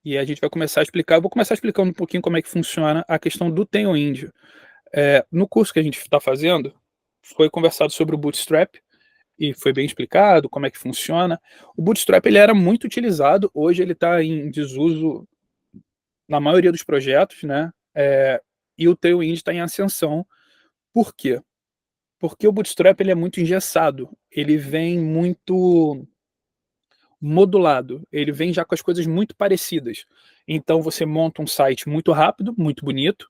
e a gente vai começar a explicar. Eu vou começar explicando um pouquinho como é que funciona a questão do Tailwind. No curso que a gente está fazendo, foi conversado sobre o Bootstrap, e foi bem explicado como é que funciona. O Bootstrap ele era muito utilizado, hoje ele está em desuso na maioria dos projetos, né? E o Tailwind está em ascensão. Por quê? Porque o Bootstrap ele é muito engessado, ele vem muito modulado, ele vem já com as coisas muito parecidas. Então você monta um site muito rápido, muito bonito,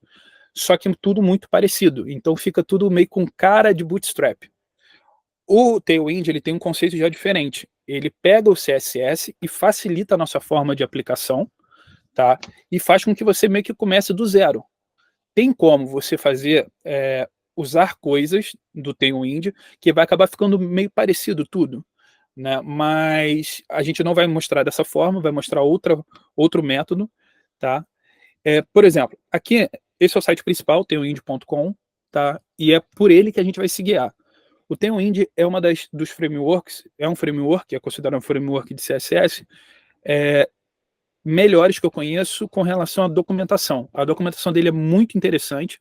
só que tudo muito parecido. Então fica tudo meio com cara de Bootstrap. O Tailwind ele tem um conceito já diferente. Ele pega o CSS e facilita a nossa forma de aplicação, tá? E faz com que você meio que comece do zero. Tem como você fazer, usar coisas do Tailwind que vai acabar ficando meio parecido tudo, né? Mas a gente não vai mostrar dessa forma, vai mostrar outro método, tá? Por exemplo, aqui, esse é o site principal, tailwind.com, tá? E é por ele que a gente vai se guiar. O Tailwind é uma dos frameworks, é um framework, é considerado um framework de CSS, melhores que eu conheço com relação à documentação. A documentação dele é muito interessante,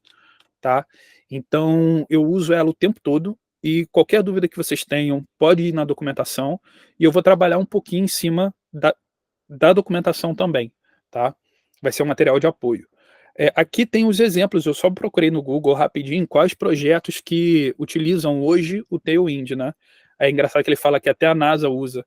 tá? Então, eu uso ela o tempo todo, e qualquer dúvida que vocês tenham, pode ir na documentação, e eu vou trabalhar um pouquinho em cima da documentação também, tá? Vai ser um material de apoio. Aqui tem os exemplos, eu só procurei no Google rapidinho quais projetos que utilizam hoje o Tailwind, né? É engraçado que ele fala que até a NASA usa.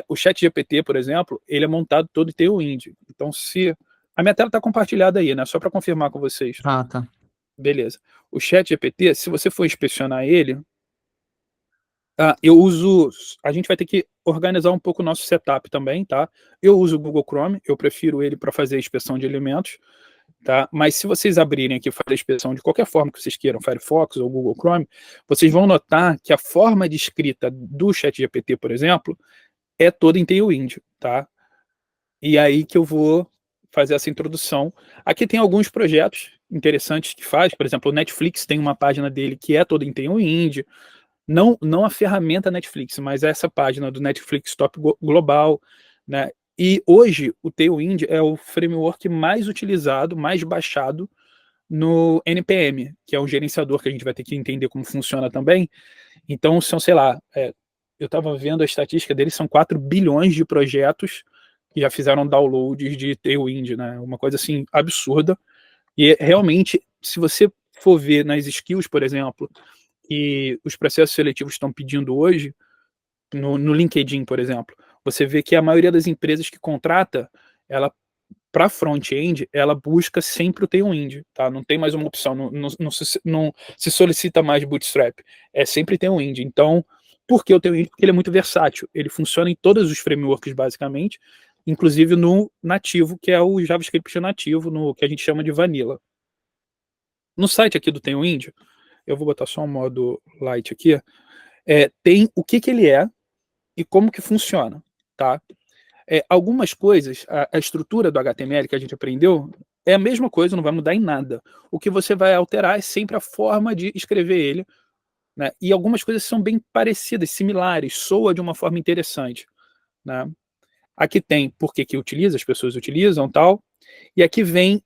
O ChatGPT, por exemplo, ele é montado todo em Tailwind. Então, se... A minha tela está compartilhada aí, né? Só para confirmar com vocês. Ah, tá. Beleza. O ChatGPT, se você for inspecionar ele, eu uso... A gente vai ter que organizar um pouco o nosso setup também, tá? Eu uso o Google Chrome, eu prefiro ele para fazer a inspeção de elementos, tá? Mas se vocês abrirem aqui fazer a inspeção de qualquer forma que vocês queiram, Firefox ou Google Chrome, vocês vão notar que a forma de escrita do ChatGPT, por exemplo, é toda em Tailwind, tá? E aí que eu vou fazer essa introdução. Aqui tem alguns projetos interessantes que faz, por exemplo, o Netflix tem uma página dele que é toda em Tailwind, não a ferramenta Netflix, mas essa página do Netflix Top Global, né? E hoje o Tailwind é o framework mais utilizado, mais baixado no NPM, que é um gerenciador que a gente vai ter que entender como funciona também. Então são, sei lá, eu estava vendo a estatística deles, são 4 bilhões de projetos que já fizeram downloads de Tailwind, né? Uma coisa assim absurda. E realmente, se você for ver nas skills, por exemplo, que os processos seletivos estão pedindo hoje, no LinkedIn, por exemplo, você vê que a maioria das empresas que contrata, ela para front-end, ela busca sempre o Tailwind, tá? Não tem mais uma opção, não se solicita mais Bootstrap, é sempre Tailwind. Então, por que o Tailwind? Porque ele é muito versátil, ele funciona em todos os frameworks, basicamente, inclusive no nativo, que é o JavaScript nativo, no que a gente chama de Vanilla. No site aqui do Tailwind, eu vou botar só um modo light aqui, tem o que ele é e como que funciona, tá? Algumas coisas, a estrutura do HTML que a gente aprendeu é a mesma coisa, não vai mudar em nada. O que você vai alterar é sempre a forma de escrever ele, né? E algumas coisas são bem parecidas, similares, soa de uma forma interessante, né? Aqui tem por que utiliza, as pessoas utilizam, tal. E aqui vem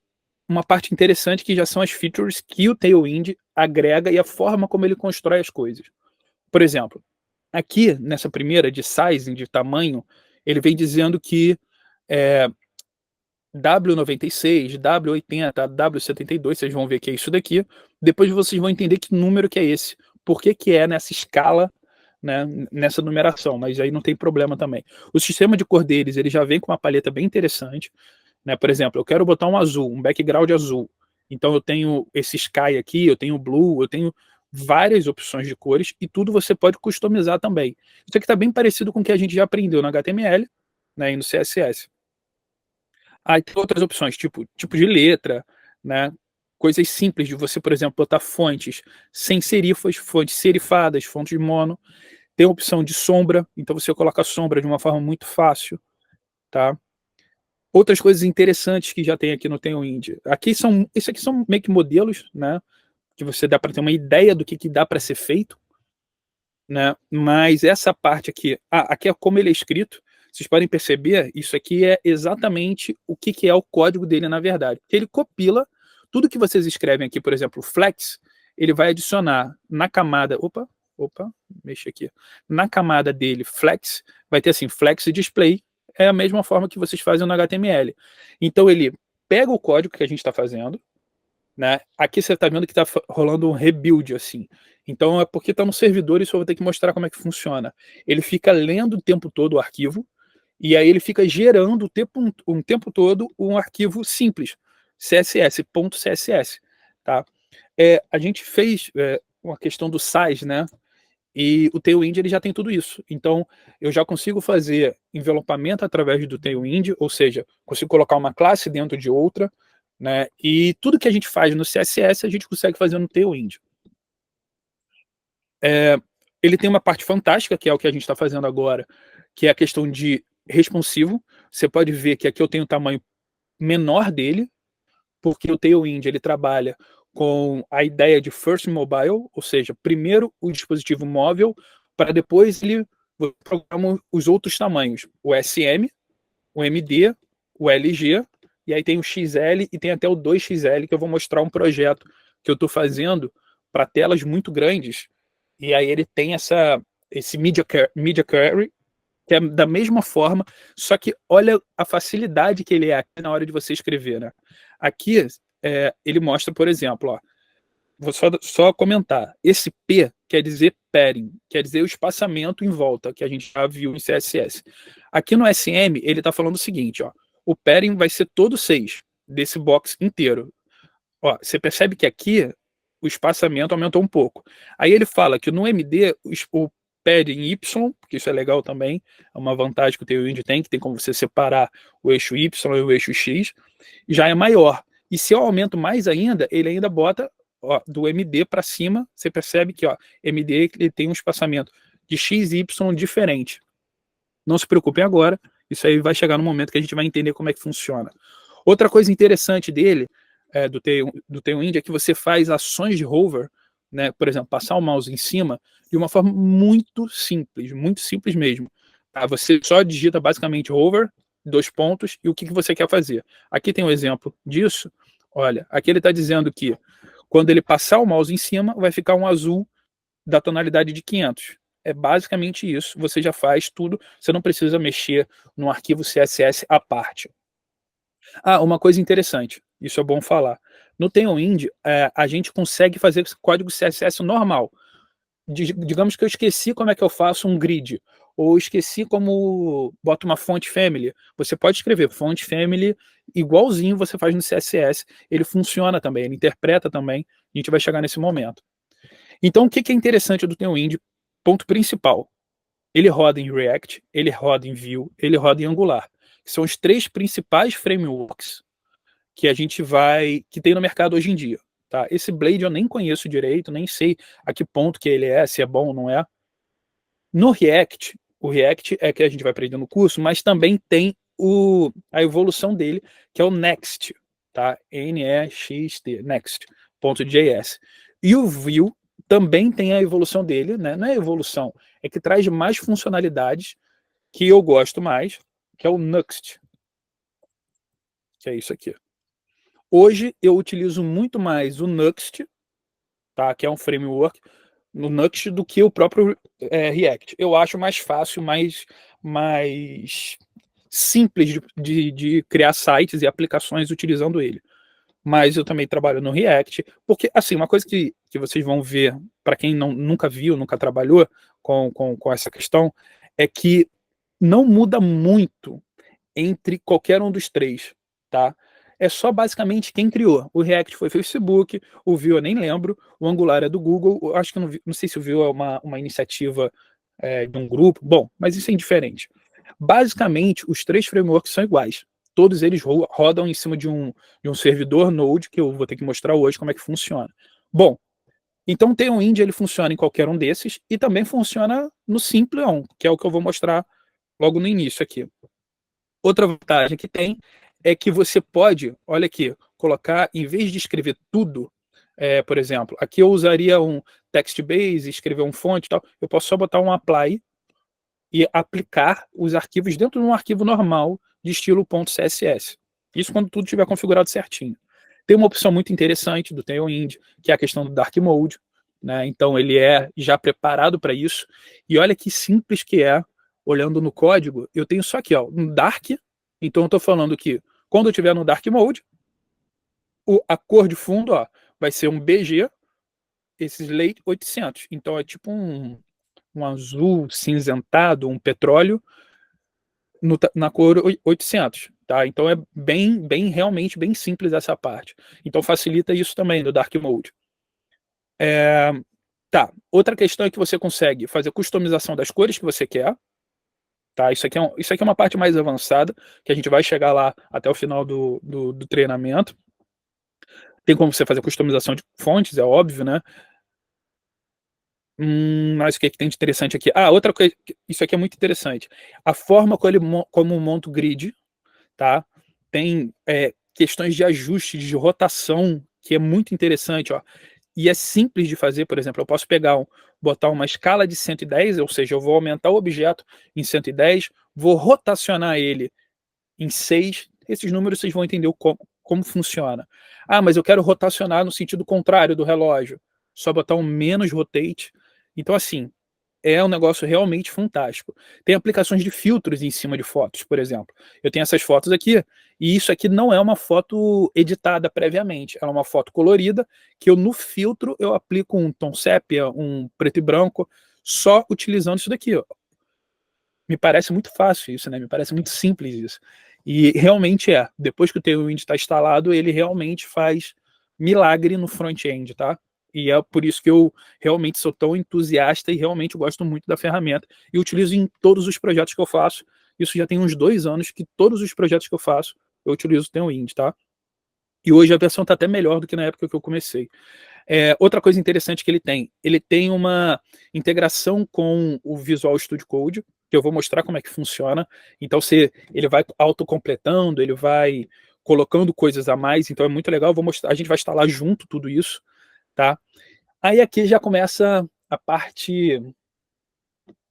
uma parte interessante que já são as features que o Tailwind agrega e a forma como ele constrói as coisas. Por exemplo, aqui nessa primeira de sizing, de tamanho, ele vem dizendo que W96, W80, W72, vocês vão ver que é isso daqui. Depois vocês vão entender que número que é esse. Por que é nessa escala, né, nessa numeração, mas aí não tem problema também. O sistema de cor deles, ele já vem com uma paleta bem interessante, né? Por exemplo, eu quero botar um azul, um background azul. Então eu tenho esse sky aqui, eu tenho blue, eu tenho várias opções de cores e tudo você pode customizar também. Isso aqui está bem parecido com o que a gente já aprendeu no HTML, né, e no CSS. Aí tem outras opções, tipo de letra, né? Coisas simples de você, por exemplo, botar fontes sem serifas, fontes serifadas, fontes mono. Tem a opção de sombra, então você coloca a sombra de uma forma muito fácil, tá? Outras coisas interessantes que já tem aqui no Tailwind. Isso aqui são meio que modelos, né? Que você dá para ter uma ideia do que dá para ser feito, né? Mas essa parte aqui, aqui é como ele é escrito. Vocês podem perceber, isso aqui é exatamente o que que é o código dele na verdade. Ele compila tudo que vocês escrevem aqui, por exemplo, flex, ele vai adicionar na camada, opa, mexi aqui. Na camada dele, flex, vai ter assim, flex display, é a mesma forma que vocês fazem no HTML. Então ele pega o código que a gente está fazendo, né? Aqui você está vendo que está rolando um rebuild assim. Então é porque está no servidor e só vou ter que mostrar como é que funciona. Ele fica lendo o tempo todo o arquivo e aí ele fica gerando um tempo todo um arquivo simples, CSS, tá? A gente fez uma questão do size, né? E o Tailwind ele já tem tudo isso. Então, eu já consigo fazer envelopamento através do Tailwind, ou seja, consigo colocar uma classe dentro de outra, né? E tudo que a gente faz no CSS, a gente consegue fazer no Tailwind. Ele tem uma parte fantástica, que é o que a gente está fazendo agora, que é a questão de responsivo. Você pode ver que aqui eu tenho o tamanho menor dele, porque o Tailwind ele trabalha com a ideia de first mobile, ou seja, primeiro o dispositivo móvel, para depois ele programa os outros tamanhos, o SM, o MD, o LG, e aí tem o XL e tem até o 2XL, que eu vou mostrar um projeto que eu estou fazendo para telas muito grandes, e aí ele tem esse media query, que é da mesma forma, só que olha a facilidade que ele é aqui na hora de você escrever, né? Aqui ele mostra, por exemplo, ó, vou só comentar, esse P quer dizer padding, quer dizer o espaçamento em volta, que a gente já viu em CSS. Aqui no SM, ele está falando o seguinte, ó, o padding vai ser todo 6, desse box inteiro. Ó, você percebe que aqui o espaçamento aumentou um pouco. Aí ele fala que no MD o padding Y, porque isso é legal também, é uma vantagem que o Tailwind tem, que tem como você separar o eixo Y e o eixo X, já é maior. E se eu aumento mais ainda, ele ainda bota ó, do MD para cima, você percebe que ó, MD ele tem um espaçamento de X e Y diferente. Não se preocupem agora, isso aí vai chegar no momento que a gente vai entender como é que funciona. Outra coisa interessante dele, do Tailwind, é que você faz ações de hover, né, por exemplo, passar o mouse em cima, de uma forma muito simples mesmo. Tá? Você só digita basicamente hover, 2 pontos, e o que você quer fazer. Aqui tem um exemplo disso. Olha, aqui ele está dizendo que quando ele passar o mouse em cima, vai ficar um azul da tonalidade de 500. É basicamente isso, você já faz tudo, você não precisa mexer no arquivo CSS à parte. Ah, uma coisa interessante, isso é bom falar. No Tailwind, a gente consegue fazer código CSS normal. Digamos que eu esqueci como é que eu faço um grid, ou esqueci como boto uma font family. Você pode escrever font family igualzinho você faz no CSS, ele funciona também, ele interpreta também, a gente vai chegar nesse momento. Então, o que é interessante do Tailwind? Ponto principal, ele roda em React, ele roda em Vue, ele roda em Angular, que são os 3 principais frameworks que a gente que tem no mercado hoje em dia. Tá? Esse Blade eu nem conheço direito, nem sei a que ponto que ele se é bom ou não é. No React, o React é que a gente vai aprender no curso, mas também tem a evolução dele, que é o Next, tá? N-E-X-T, Next.js. E o Vue também tem a evolução dele, né? Não é evolução, é que traz mais funcionalidades que eu gosto mais, que é o Nuxt, que é isso aqui. Hoje eu utilizo muito mais o Nuxt, tá? Que é um framework no Nuxt do que o próprio React. Eu acho mais fácil, mais simples de criar sites e aplicações utilizando ele. Mas eu também trabalho no React, porque, assim, uma coisa que vocês vão ver, para quem nunca viu, nunca trabalhou com essa questão, é que não muda muito entre qualquer um dos 3, tá? É só basicamente quem criou. O React foi Facebook, o Vue eu nem lembro, o Angular é do Google, eu acho que não sei se o Vue é uma iniciativa de um grupo, bom, mas isso é indiferente. Basicamente, os 3 frameworks são iguais. Todos eles rodam em cima de um servidor Node, que eu vou ter que mostrar hoje como é que funciona. Bom, então o Tailwind ele funciona em qualquer um desses e também funciona no Simplion, que é o que eu vou mostrar logo no início aqui. Outra vantagem que tem é que você pode, olha aqui, colocar, em vez de escrever tudo, por exemplo, aqui eu usaria um text base, escrever um fonte e tal, eu posso só botar um apply e aplicar os arquivos dentro de um arquivo normal de estilo .css. Isso quando tudo estiver configurado certinho. Tem uma opção muito interessante do Tailwind, que é a questão do Dark Mode, né? Então ele é já preparado para isso. E olha que simples que é, olhando no código, eu tenho só aqui, ó, um Dark. Então eu estou falando que quando eu estiver no Dark Mode, a cor de fundo, ó, vai ser um BG, esses Slate 800. Então é tipo um azul cinzentado, um petróleo, na cor 800, tá? Então é bem, realmente bem simples essa parte. Então facilita isso também no Dark Mode. Tá, outra questão é que você consegue fazer customização das cores que você quer, tá? Isso aqui é uma parte mais avançada, que a gente vai chegar lá até o final do treinamento. Tem como você fazer customização de fontes, é óbvio, né? Mas o que tem de interessante aqui? Outra coisa, isso aqui é muito interessante. A forma como monta o grid, tá? Tem questões de ajuste, de rotação, que é muito interessante, ó. E é simples de fazer, por exemplo, eu posso botar uma escala de 110, ou seja, eu vou aumentar o objeto em 110, vou rotacionar ele em 6. Esses números vocês vão entender como funciona. Mas eu quero rotacionar no sentido contrário do relógio. Só botar um menos rotate. Então, assim, é um negócio realmente fantástico. Tem aplicações de filtros em cima de fotos, por exemplo. Eu tenho essas fotos aqui, e isso aqui não é uma foto editada previamente. Ela é uma foto colorida, que no filtro eu aplico um tom sépia, um preto e branco, só utilizando isso daqui. Ó. Me parece muito fácil isso, né? Me parece muito simples isso. E realmente é. Depois que o Tailwind está instalado, ele realmente faz milagre no front-end, tá? E é por isso que eu realmente sou tão entusiasta e realmente gosto muito da ferramenta. E utilizo em todos os projetos que eu faço. Isso já tem uns 2 anos que todos os projetos que eu faço, eu utilizo o Tailwind, tá? E hoje a versão está até melhor do que na época que eu comecei. Outra coisa interessante que ele tem uma integração com o Visual Studio Code, que eu vou mostrar como é que funciona. Então, ele vai autocompletando, ele vai colocando coisas a mais, então é muito legal. Eu vou mostrar, a gente vai instalar junto tudo isso, tá? Aí aqui já começa a parte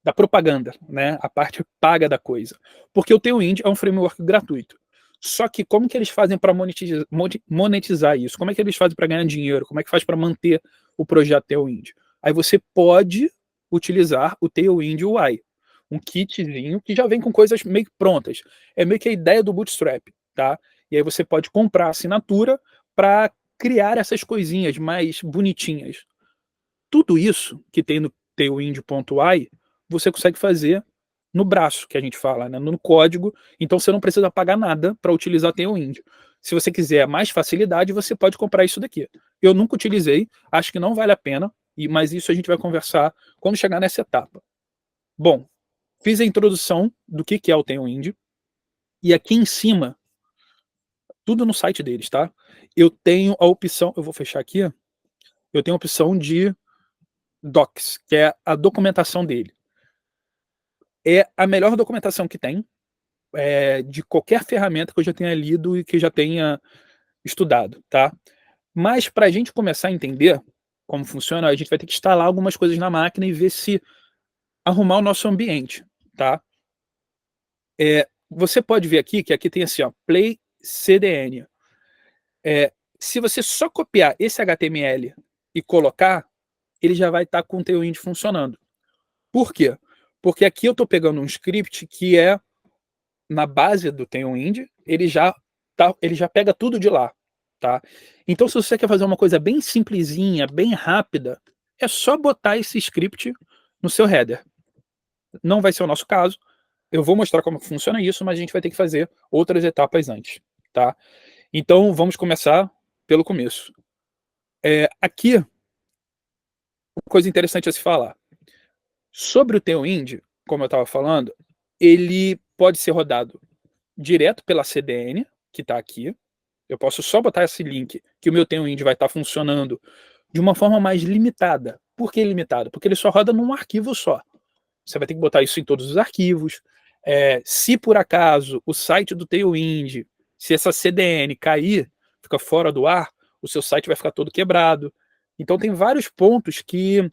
da propaganda, né? A parte paga da coisa. Porque o Tailwind é um framework gratuito. Só que como que eles fazem para monetizar isso? Como é que eles fazem para ganhar dinheiro? Como é que faz para manter o projeto Tailwind? Aí você pode utilizar o Tailwind UI, um kitzinho que já vem com coisas meio prontas. É meio que a ideia do Bootstrap, tá? E aí você pode comprar a assinatura para criar essas coisinhas mais bonitinhas. Tudo isso que tem no Tailwind.ai, você consegue fazer no braço, que a gente fala, né, no código, então você não precisa pagar nada para utilizar Tailwind. Se você quiser mais facilidade, você pode comprar isso daqui. Eu nunca utilizei, acho que não vale a pena, mas isso a gente vai conversar quando chegar nessa etapa. Bom, fiz a introdução do que é o Tailwind, e aqui em cima, tudo no site deles, tá? Eu tenho a opção, eu vou fechar aqui, eu tenho a opção de Docs, que é a documentação dele. É a melhor documentação que tem, de qualquer ferramenta que eu já tenha lido e que já tenha estudado, tá? Mas para a gente começar a entender como funciona, a gente vai ter que instalar algumas coisas na máquina e ver se arrumar o nosso ambiente, tá? Você pode ver aqui que aqui tem assim, ó, Play CDN. Se você só copiar esse HTML e colocar, ele já vai estar com o Tailwind funcionando. Por quê? Porque aqui eu estou pegando um script que é na base do Tailwind, ele já pega tudo de lá, tá? Então, se você quer fazer uma coisa bem simplesinha, bem rápida, é só botar esse script no seu header. Não vai ser o nosso caso. Eu vou mostrar como funciona isso, mas a gente vai ter que fazer outras etapas antes, tá? Então, vamos começar pelo começo. Aqui, uma coisa interessante a se falar. Sobre o Tailwind, como eu estava falando, ele pode ser rodado direto pela CDN, que está aqui. Eu posso só botar esse link, que o meu Tailwind vai estar funcionando de uma forma mais limitada. Por que limitada? Porque ele só roda num arquivo só. Você vai ter que botar isso em todos os arquivos. Se por acaso o site do Tailwind, se essa CDN cair, fica fora do ar, o seu site vai ficar todo quebrado. Então tem vários pontos que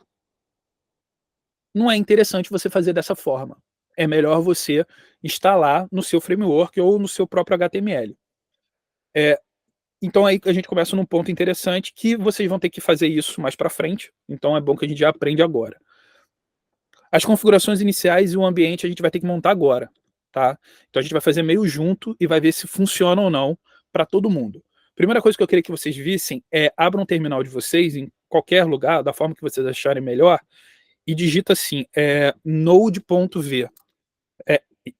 não é interessante você fazer dessa forma. é melhor você instalar no seu framework ou no seu próprio HTML. Então aí a gente começa num ponto interessante que vocês vão ter que fazer isso mais para frente, então é bom que a gente já aprende agora. As configurações iniciais e o ambiente a gente vai ter que montar agora, tá? Então a gente vai fazer meio junto e vai ver se funciona ou não para todo mundo. Primeira coisa que eu queria que vocês vissem é abram um terminal de vocês em qualquer lugar, da forma que vocês acharem melhor, e digita assim, node.v,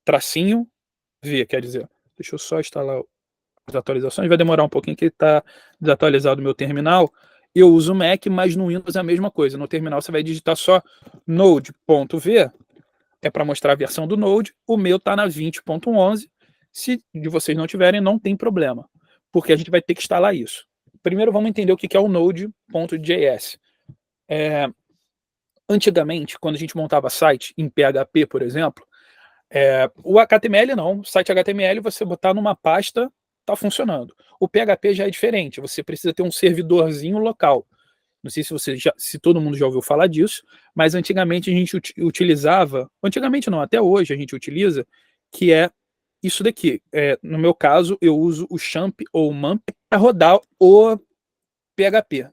tracinho V, quer dizer. Deixa eu só instalar as atualizações, vai demorar um pouquinho que está desatualizado o meu terminal. Eu uso Mac, mas no Windows é a mesma coisa. No terminal você vai digitar só node.v, é para mostrar a versão do Node. O meu está na 20.11. Se de vocês não tiverem, não tem problema, porque a gente vai ter que instalar isso. Primeiro vamos entender o que é o Node.js. Antigamente, quando a gente montava site em PHP, por exemplo, o HTML não, o site HTML você botar numa pasta, está funcionando. O PHP já é diferente, você precisa ter um servidorzinho local. Não sei se todo mundo já ouviu falar disso, mas antigamente a gente utilizava, antigamente não, até hoje a gente utiliza, que é isso daqui. No meu caso, eu uso o Champ ou o Mump para rodar o PHP.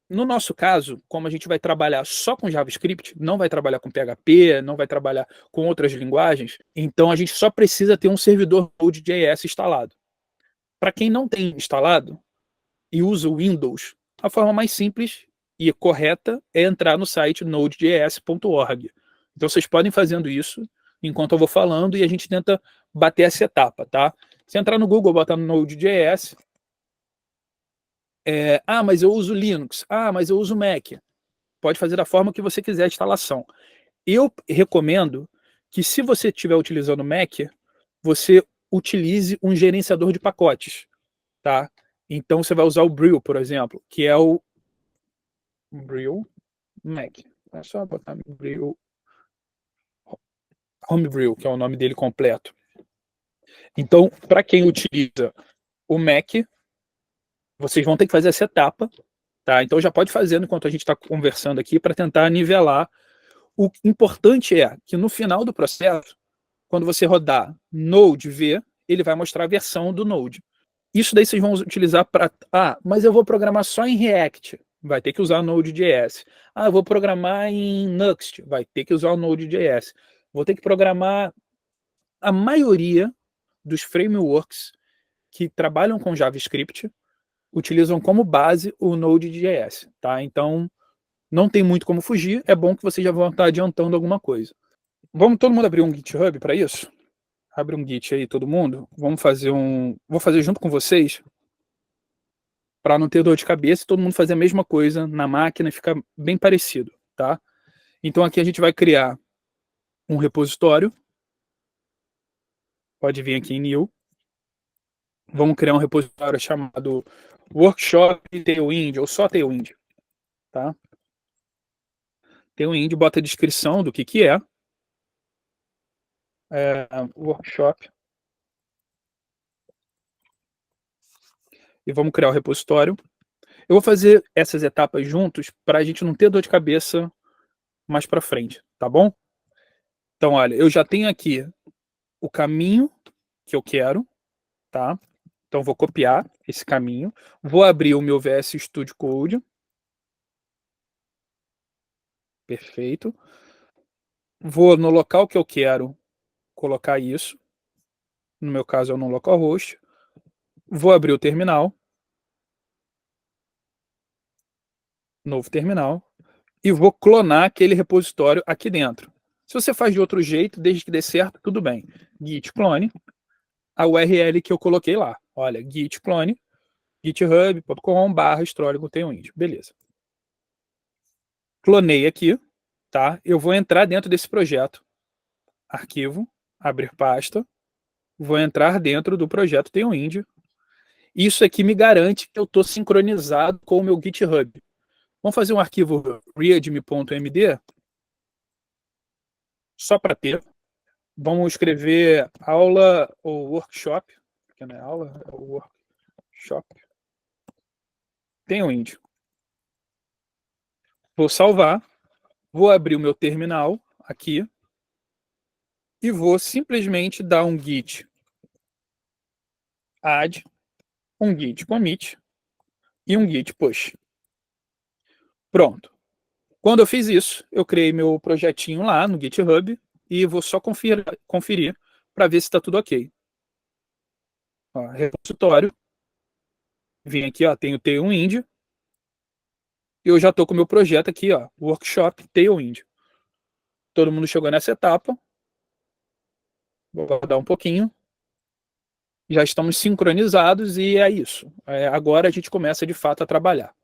No nosso caso, como a gente vai trabalhar só com JavaScript, não vai trabalhar com PHP, não vai trabalhar com outras linguagens, então a gente só precisa ter um servidor Node.js instalado. Para quem não tem instalado e usa o Windows, a forma mais simples e correta é entrar no site nodejs.org. Então vocês podem fazendo isso enquanto eu vou falando e a gente tenta bater essa etapa, tá? Se entrar no Google, botar no Node.js, mas eu uso Linux, mas eu uso Mac. Pode fazer da forma que você quiser a instalação. Eu recomendo que, se você estiver utilizando Mac, você utilize um gerenciador de pacotes, tá? Então você vai usar o Brew, por exemplo, que é o Brew Mac. É só botar Brew, Homebrew, que é o nome dele completo. Então, para quem utiliza o Mac, vocês vão ter que fazer essa etapa, tá? Então já pode fazer enquanto a gente está conversando aqui para tentar nivelar. O importante é que no final do processo, quando você rodar Node.v, ele vai mostrar a versão do Node. Isso daí vocês vão utilizar para... mas eu vou programar só em React. Vai ter que usar Node.js. Eu vou programar em Nuxt. Vai ter que usar o Node.js. Vou ter que programar... A maioria dos frameworks que trabalham com JavaScript utilizam como base o Node.js, tá? Então, não tem muito como fugir. É bom que vocês já vão estar adiantando alguma coisa. Vamos todo mundo abrir um GitHub para isso? Abre um Git aí, todo mundo. Vamos fazer Vou fazer junto com vocês para não ter dor de cabeça e todo mundo fazer a mesma coisa na máquina e ficar bem parecido, tá? Então aqui a gente vai criar um repositório. Pode vir aqui em New. Vamos criar um repositório chamado Workshop Tailwind ou só Tailwind, tá? Tailwind, bota a descrição do que é. Workshop. E vamos criar o repositório. Eu vou fazer essas etapas juntos para a gente não ter dor de cabeça mais para frente, tá bom? Então, olha, eu já tenho aqui o caminho que eu quero, tá? Então, vou copiar esse caminho, vou abrir o meu VS Studio Code. Perfeito. Vou no local que eu quero colocar isso. No meu caso, é no localhost. Vou abrir o terminal. Novo terminal. E vou clonar aquele repositório aqui dentro. Se você faz de outro jeito, desde que dê certo, tudo bem. Git clone, a URL que eu coloquei lá. Olha, git clone, github.com/tailwind. Beleza. Clonei aqui, tá? Eu vou entrar dentro desse projeto. Arquivo, abrir pasta. Vou entrar dentro do projeto Tailwind. Isso aqui me garante que eu estou sincronizado com o meu GitHub. Vamos fazer um arquivo readme.md, só para ter. Vamos escrever aula ou workshop, que não é aula, é o workshop. Tailwind. Vou salvar. Vou abrir o meu terminal aqui. e vou simplesmente dar um git add, um git commit e um git push. Pronto. Quando eu fiz isso, eu criei meu projetinho lá no GitHub e vou só conferir para ver se está tudo ok. Ó, repositório. Vim aqui, ó, tem o Tailwind. E eu já estou com o meu projeto aqui, ó, Workshop Tailwind. Todo mundo chegou nessa etapa. Vou dar um pouquinho. Já estamos sincronizados e é isso. Agora a gente começa de fato a trabalhar.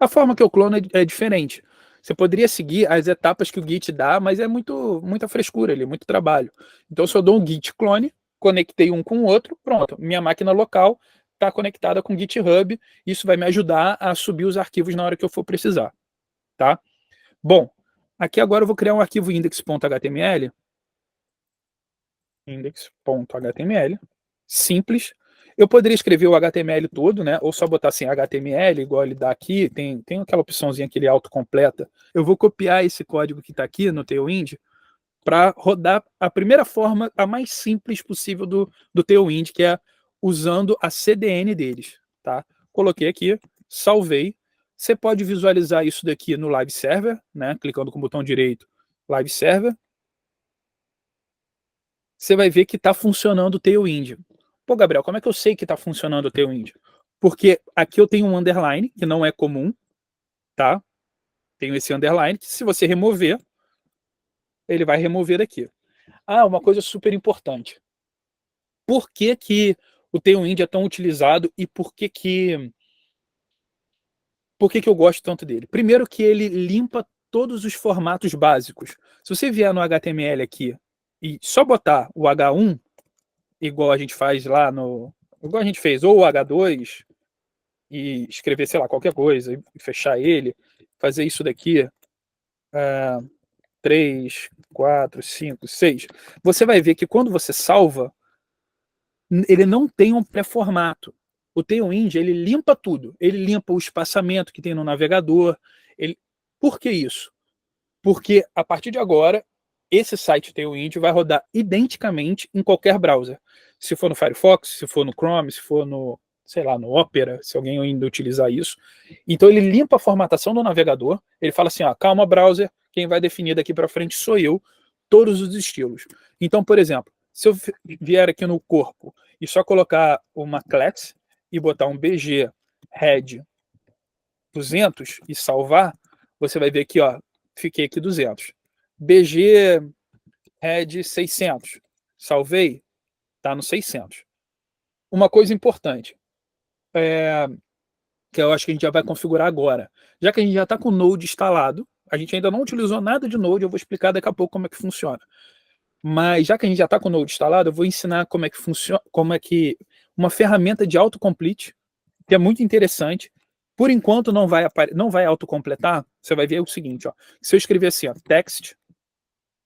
A forma que eu clono é diferente. Você poderia seguir as etapas que o Git dá, mas é muita frescura ali, muito trabalho. Então, se eu dou um Git clone, conectei um com o outro, pronto. Minha máquina local está conectada com o GitHub. Isso vai me ajudar a subir os arquivos na hora que eu for precisar. Tá? Bom, aqui agora eu vou criar um arquivo index.html. Index.html. Simples. Eu poderia escrever o HTML todo, né? Ou só botar assim HTML, igual ele dá aqui. Tem aquela opçãozinha que ele autocompleta. Eu vou copiar esse código que está aqui no Tailwind para rodar a primeira forma, a mais simples possível do Tailwind, que é usando a CDN deles. Tá? Coloquei aqui, salvei. Você pode visualizar isso daqui no Live Server, né? Clicando com o botão direito, Live Server. Você vai ver que está funcionando o Tailwind. Pô, Gabriel, como é que eu sei que está funcionando o Tailwind? Porque aqui eu tenho um underline, que não é comum, tá? Tenho esse underline, que se você remover, ele vai remover daqui. Ah, uma coisa super importante. Por que que o Tailwind é tão utilizado e por que que eu gosto tanto dele? Primeiro que ele limpa todos os formatos básicos. Se você vier no HTML aqui e só botar o H1, igual a gente faz lá no... igual a gente fez, ou o H2, e escrever, sei lá, qualquer coisa, e fechar ele, fazer isso daqui, 3, 4, 5, 6, você vai ver que quando você salva, ele não tem um pré-formato. O Tailwind, ele limpa tudo. Ele limpa o espaçamento que tem no navegador. Por que isso? Porque a partir de agora, esse site Tailwind vai rodar identicamente em qualquer browser. Se for no Firefox, se for no Chrome, se for no, sei lá, no Opera, se alguém ainda utilizar isso. Então ele limpa a formatação do navegador, ele fala assim, ó, calma browser, quem vai definir daqui para frente sou eu, todos os estilos. Então, por exemplo, se eu vier aqui no corpo e só colocar uma class e botar um BG head 200 e salvar, você vai ver aqui, ó, fiquei aqui 200. BG head 600. Salvei, tá no 600. Uma coisa importante, que eu acho que a gente já vai configurar agora. Já que a gente já está com o Node instalado, a gente ainda não utilizou nada de Node, eu vou explicar daqui a pouco como é que funciona. Mas já que a gente já está com o Node instalado, eu vou ensinar como é que funciona, como é que uma ferramenta de autocomplete, que é muito interessante. Por enquanto não vai autocompletar, você vai ver o seguinte, ó. Se eu escrever assim, ó, text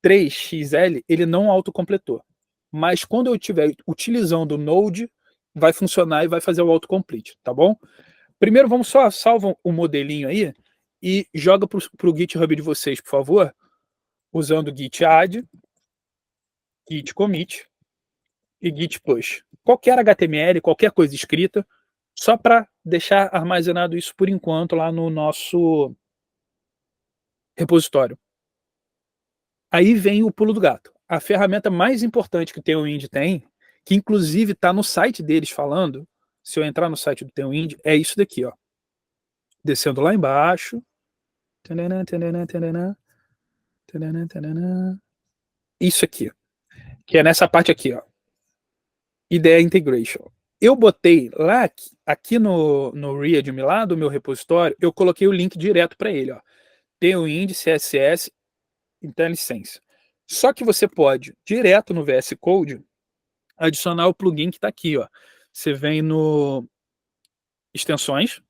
3xl, ele não autocompletou. Mas quando eu estiver utilizando o Node, vai funcionar e vai fazer o autocomplete, tá bom? Primeiro, vamos só salva o modelinho aí e joga para o GitHub de vocês, por favor, usando git add, git commit e git push. Qualquer HTML, qualquer coisa escrita, só para deixar armazenado isso por enquanto lá no nosso repositório. Aí vem o pulo do gato. A ferramenta mais importante que o Tailwind tem, que inclusive está no site deles falando, se eu entrar no site do Tailwind, é isso daqui, ó. Descendo lá embaixo. Isso aqui, que é nessa parte aqui, ó. IDE Integration. Eu botei lá, aqui no Readme, lá do meu repositório, eu coloquei o link direto para ele, ó. Tailwind, CSS, IntelliSense. Só que você pode, direto no VS Code, adicionar o plugin que está aqui, ó. Você vem no extensões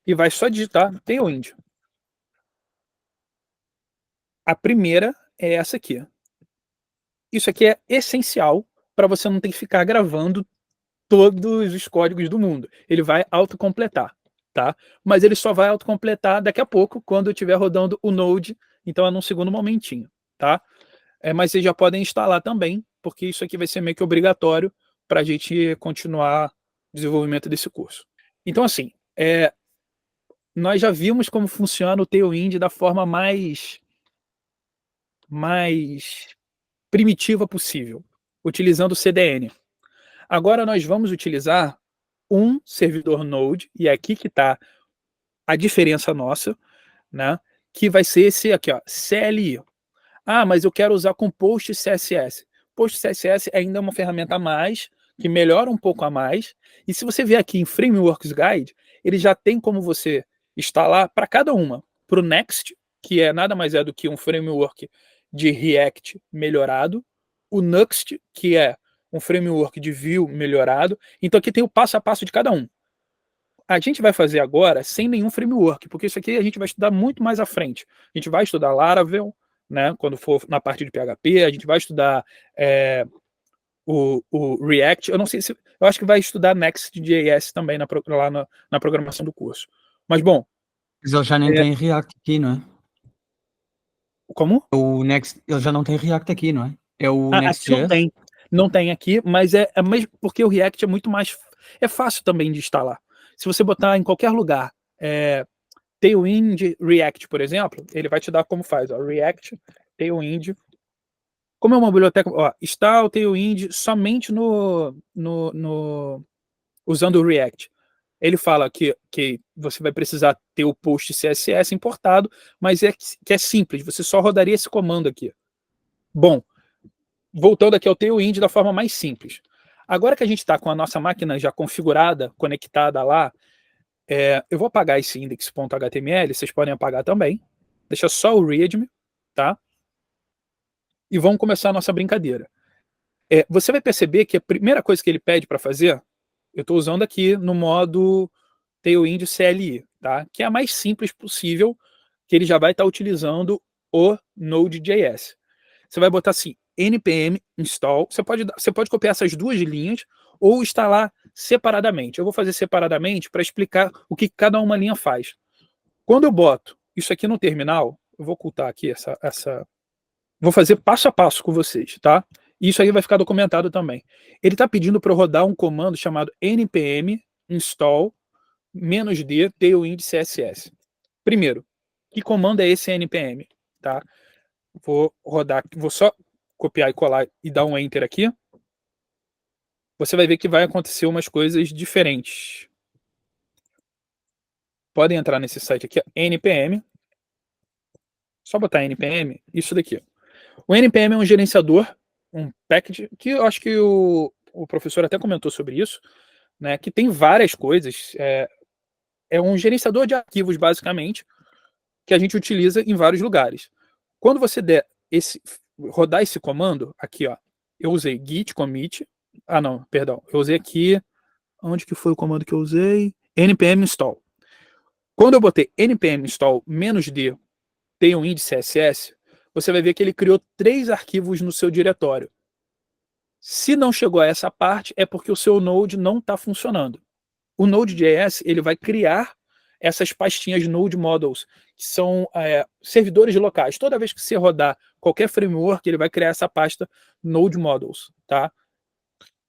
e vai só digitar Tailwind. A primeira é essa aqui. Isso aqui é essencial para você não ter que ficar gravando todos os códigos do mundo. Ele vai autocompletar, tá? Mas ele só vai autocompletar daqui a pouco, quando eu estiver rodando o Node, então é num segundo momentinho, tá? mas vocês já podem instalar também, porque isso aqui vai ser meio que obrigatório para a gente continuar o desenvolvimento desse curso. Então, assim, nós já vimos como funciona o Tailwind da forma mais primitiva possível, utilizando o CDN. Agora nós vamos utilizar um servidor Node, e é aqui que está a diferença nossa, né? Que vai ser esse aqui, ó, CLI. Ah, mas eu quero usar com Post CSS. Post CSS ainda é uma ferramenta a mais, que melhora um pouco a mais. E se você ver aqui em Frameworks Guide, ele já tem como você instalar para cada uma. Para o Next, que é nada mais é do que um framework de React melhorado. O Nuxt, que é um framework de Vue melhorado. Então aqui tem o passo a passo de cada um. A gente vai fazer agora sem nenhum framework, porque isso aqui a gente vai estudar muito mais à frente. A gente vai estudar Laravel, né, quando for na parte de PHP, a gente vai estudar o React. Eu não sei se. Eu acho que vai estudar Next.js também na programação do curso. Mas, bom. Mas ele já nem tem React aqui, não é? Como? O Next, ele já não tem React aqui, não é? É o Next.js? Não tem. Não tem aqui, mas é mesmo porque o React é muito mais. É fácil também de instalar. Se você botar em qualquer lugar, Tailwind React, por exemplo, ele vai te dar como faz, ó, React, Tailwind. Como é uma biblioteca, ó, está o Tailwind somente usando o React. Ele fala que você vai precisar ter o post CSS importado, mas que é simples, você só rodaria esse comando aqui. Bom, voltando aqui ao Tailwind da forma mais simples. Agora que a gente está com a nossa máquina já configurada, conectada lá, eu vou apagar esse index.html, vocês podem apagar também. Deixa só o readme, tá? E vamos começar a nossa brincadeira. Você vai perceber que a primeira coisa que ele pede para fazer, eu estou usando aqui no modo Tailwind CLI, tá? Que é a mais simples possível, que ele já vai estar utilizando o Node.js. Você vai botar assim, npm install, você pode copiar essas duas linhas ou instalar separadamente. Eu vou fazer separadamente para explicar o que cada uma linha faz. Quando eu boto isso aqui no terminal, eu vou ocultar aqui essa. Vou fazer passo a passo com vocês, tá? Isso aí vai ficar documentado também. Ele está pedindo para eu rodar um comando chamado npm install -d tailwind css. Primeiro, que comando é esse npm? Tá? Vou rodar, vou só copiar e colar e dar um enter aqui. Você vai ver que vai acontecer umas coisas diferentes. Podem entrar nesse site aqui, npm. Só botar npm, isso daqui. O npm é um gerenciador, um package, que eu acho que o professor até comentou sobre isso, né, que tem várias coisas. É um gerenciador de arquivos, basicamente, que a gente utiliza em vários lugares. Quando você rodar esse comando, aqui, ó, eu usei git commit. Ah, não, perdão. Eu usei aqui. Onde que foi o comando que eu usei? npm install. Quando eu botei npm install -d tailwind css, você vai ver que ele criou 3 arquivos no seu diretório. Se não chegou a essa parte, é porque o seu Node não está funcionando. O Node.js ele vai criar essas pastinhas Node Models, que são servidores locais. Toda vez que você rodar qualquer framework, ele vai criar essa pasta Node Models, tá?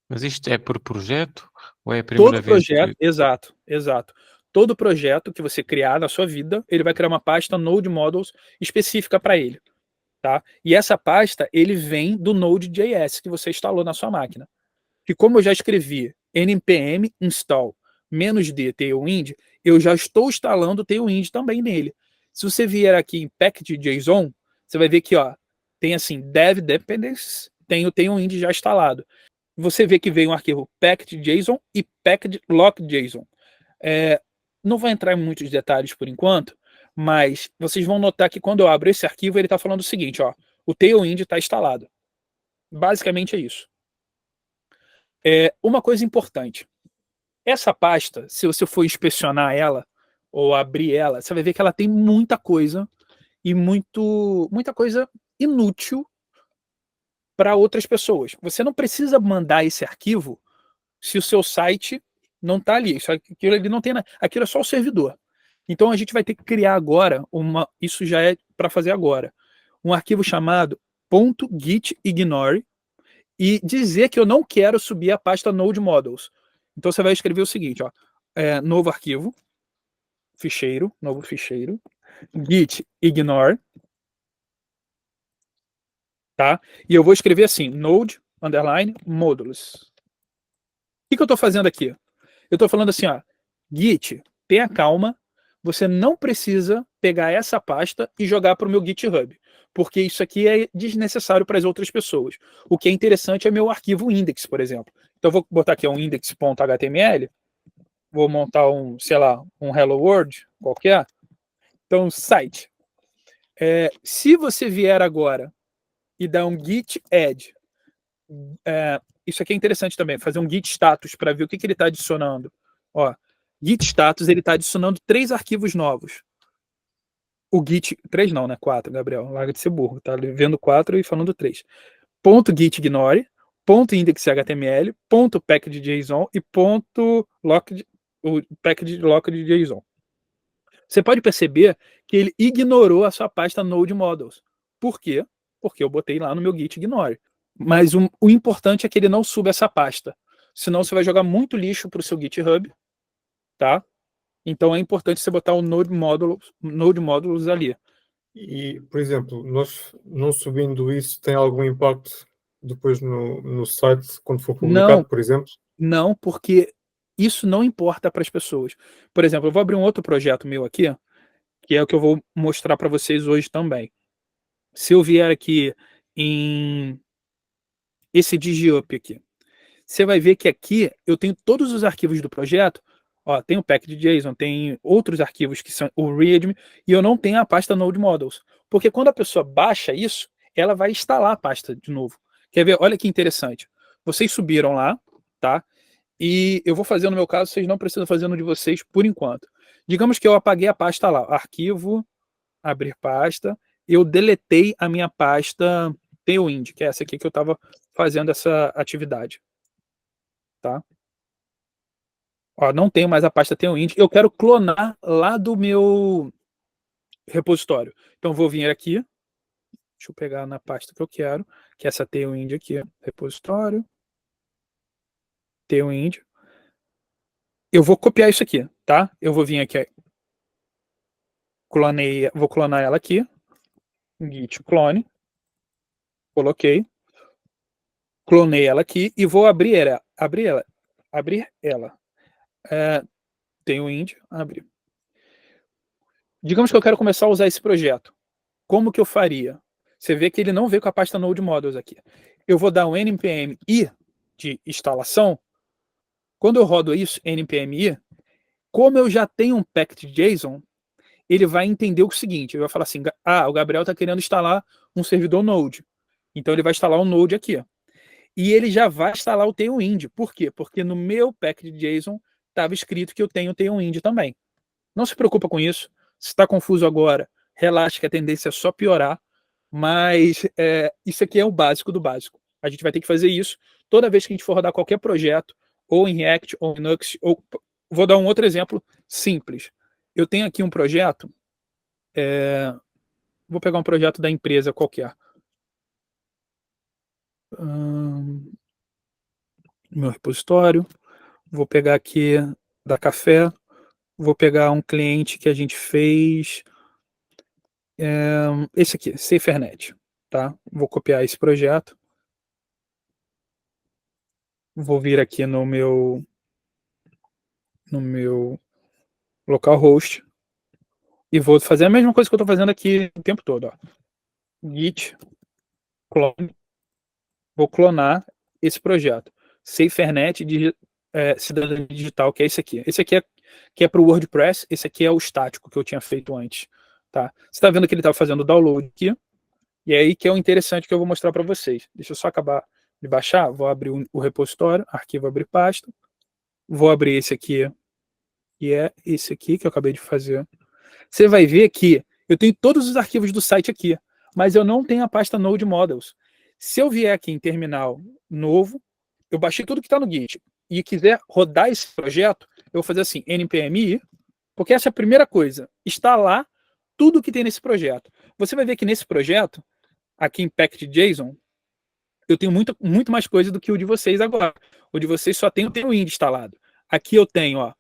Mas isto é por projeto ou é a primeira vez? Todo projeto, exato. Todo projeto que você criar na sua vida, ele vai criar uma pasta Node Models específica para ele, tá? E essa pasta, ele vem do Node.js que você instalou na sua máquina. Que como eu já escrevi npm install -d tailwind, eu já estou instalando o tailwind também nele. Se você vier aqui em package.json, você vai ver que ó, tem assim dev dependencies, tem o tailwind já instalado. Você vê que vem um arquivo package.json e package.lock.json. Não vou entrar em muitos detalhes por enquanto, mas vocês vão notar que quando eu abro esse arquivo, ele está falando o seguinte, ó, o tailwind está instalado. Basicamente é isso. Uma coisa importante, essa pasta, se você for inspecionar ela ou abrir ela, você vai ver que ela tem muita coisa e muita coisa inútil para outras pessoas. Você não precisa mandar esse arquivo se o seu site não está ali. Aquilo ali não tem nada. Aquilo é só o servidor. Então a gente vai ter que criar agora isso já é para fazer agora, um arquivo chamado .git ignore e dizer que eu não quero subir a pasta Node Models. Então você vai escrever o seguinte, ó, novo arquivo, novo ficheiro, git ignore, tá? E eu vou escrever assim, node underline modules. O que eu estou fazendo aqui? Eu estou falando assim, ó, Git, tenha calma, você não precisa pegar essa pasta e jogar para o meu GitHub, porque isso aqui é desnecessário para as outras pessoas. O que é interessante é meu arquivo index, por exemplo. Então eu vou botar aqui um index.html, vou montar um, sei lá, um hello world qualquer. Então, site. Se você vier agora e dar um git add, isso aqui é interessante também, fazer um git status para ver o que ele está adicionando. Ó, git status, ele está adicionando 3 arquivos novos. O git, 3 não, né? 4, Gabriel, larga de ser burro, tá vendo 4 e falando 3. .git ignore, .index.html, .package.json e o package locked.json. Você pode perceber que ele ignorou a sua pasta Node Models. Por quê? Porque eu botei lá no meu git ignore. Mas o importante é que ele não suba essa pasta. Senão você vai jogar muito lixo para o seu GitHub, tá? Então é importante você botar o Node Modules ali. E, por exemplo, nós não subindo isso tem algum impacto depois no site, quando for publicado, Não, por exemplo? não, porque isso não importa para as pessoas. Por exemplo, eu vou abrir um outro projeto meu aqui, que é o que eu vou mostrar para vocês hoje também. Se eu vier aqui em esse DigiUp aqui, você vai ver que aqui eu tenho todos os arquivos do projeto. Ó, tem o package.json, tem outros arquivos que são o readme, e eu não tenho a pasta Node Models. Porque quando a pessoa baixa isso, ela vai instalar a pasta de novo. Quer ver? Olha que interessante. Vocês subiram lá, tá? E eu vou fazer no meu caso, vocês não precisam fazer no de vocês por enquanto. Digamos que eu apaguei a pasta lá, arquivo, abrir pasta, eu deletei a minha pasta Tailwind, que é essa aqui que eu estava fazendo essa atividade. Tá? Ó, não tenho mais a pasta Tailwind, eu quero clonar lá do meu repositório. Então vou vir aqui, deixa eu pegar na pasta que eu quero, que é essa Tailwind aqui, repositório, Tailwind. Eu vou copiar isso aqui, tá? Eu vou vir aqui, vou clonar ela aqui, git clone, coloquei, clonei ela aqui e vou abrir ela. Tailwind, abrir. Digamos que eu quero começar a usar esse projeto. Como que eu faria? Você vê que ele não veio com a pasta Node Models aqui. Eu vou dar um npm i de instalação. Quando eu rodo isso, npm i, como eu já tenho um package.json, ele vai entender o seguinte, ele vai falar assim, o Gabriel está querendo instalar um servidor Node. Então ele vai instalar um Node aqui. E ele já vai instalar o Tailwind. Por quê? Porque no meu package.json estava escrito que eu tenho o Tailwind também. Não se preocupa com isso. Se está confuso agora, relaxa que a tendência é só piorar. Mas isso aqui é o básico do básico. A gente vai ter que fazer isso toda vez que a gente for rodar qualquer projeto, ou em React, ou em Nux, ou... Vou dar um outro exemplo simples. Eu tenho aqui um projeto, vou pegar um projeto da empresa qualquer. Meu repositório, vou pegar aqui da Café, vou pegar um cliente que a gente fez, esse aqui, SaferNet, tá? Vou copiar esse projeto, vou vir aqui no meu localhost e vou fazer a mesma coisa que eu estou fazendo aqui o tempo todo, ó. Git clone, vou clonar esse projeto, SaferNet Cidadania Digital, que é esse aqui. Esse aqui que é para o WordPress, esse aqui é o estático que eu tinha feito antes. Tá? Você está vendo que ele está fazendo o download aqui, e é aí que é o interessante que eu vou mostrar para vocês. Deixa eu só acabar de baixar, vou abrir o repositório, arquivo abrir pasta, vou abrir esse aqui, que é esse aqui que eu acabei de fazer. Você vai ver que eu tenho todos os arquivos do site aqui, mas eu não tenho a pasta Node Models. Se eu vier aqui em terminal novo, eu baixei tudo que está no Git, e quiser rodar esse projeto, eu vou fazer assim, npm i, porque essa é a primeira coisa, instalar tudo que tem nesse projeto. Você vai ver que nesse projeto, aqui em packed.json, eu tenho muito mais coisa do que o de vocês agora. O de vocês só tem o Tailwind instalado. Aqui eu tenho, ó,